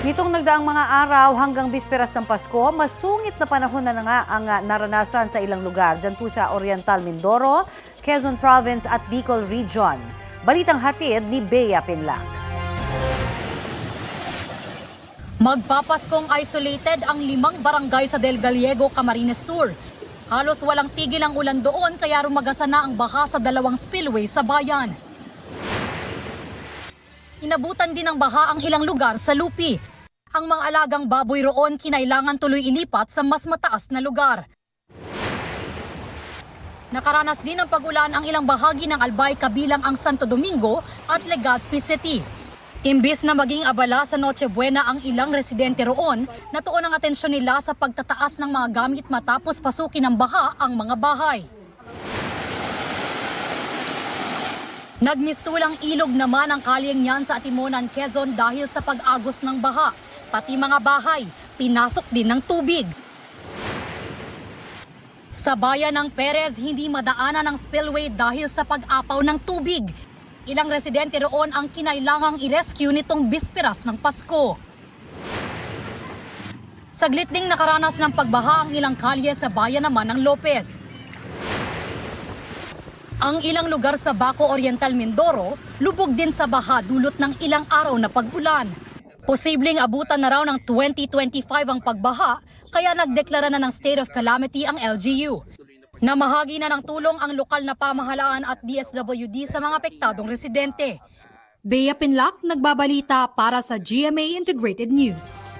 Nitong nagdaang mga araw hanggang bisperas ng Pasko, masungit na panahon na nga ang naranasan sa ilang lugar. Diyan po sa Oriental Mindoro, Quezon Province at Bicol Region. Balitang hatid ni Bea Pinlac. Magpapaskong isolated ang 5 barangay sa Del Gallego, Camarines Sur. Halos walang tigil ang ulan doon kaya rumagasa na ang baha sa 2 spillway sa bayan. Inabutan din ng baha ang ilang lugar sa Lupi. Ang mga alagang baboy roon kinailangan tuloy ilipat sa mas mataas na lugar. Nakaranas din ng pag-ulan ang ilang bahagi ng Albay kabilang ang Santo Domingo at Legazpi City. Imbis na maging abala sa Noche Buena ang ilang residente roon, natuon ang atensyon nila sa pagtataas ng mga gamit matapos pasukin ng baha ang mga bahay. Nagmistulang ilog naman ang kalyeng yan sa Atimonan, Quezon dahil sa pag-agos ng baha. Pati mga bahay, pinasok din ng tubig. Sa bayan ng Perez, hindi madaanan ang spillway dahil sa pag-apaw ng tubig. Ilang residente roon ang kinailangang i-rescue nitong bisperas ng Pasko. Saglit ding nakaranas ng pagbaha ang ilang kalye sa bayan naman ng Lopez. Ang ilang lugar sa Baco Oriental Mindoro, lubog din sa baha dulot ng ilang araw na pag-ulan. Posibleng abutan na raw ng 2025 ang pagbaha, kaya nagdeklara na ng state of calamity ang LGU. Namahagi na ng tulong ang lokal na pamahalaan at DSWD sa mga apektadong residente. Bea Pinlac, nagbabalita para sa GMA Integrated News.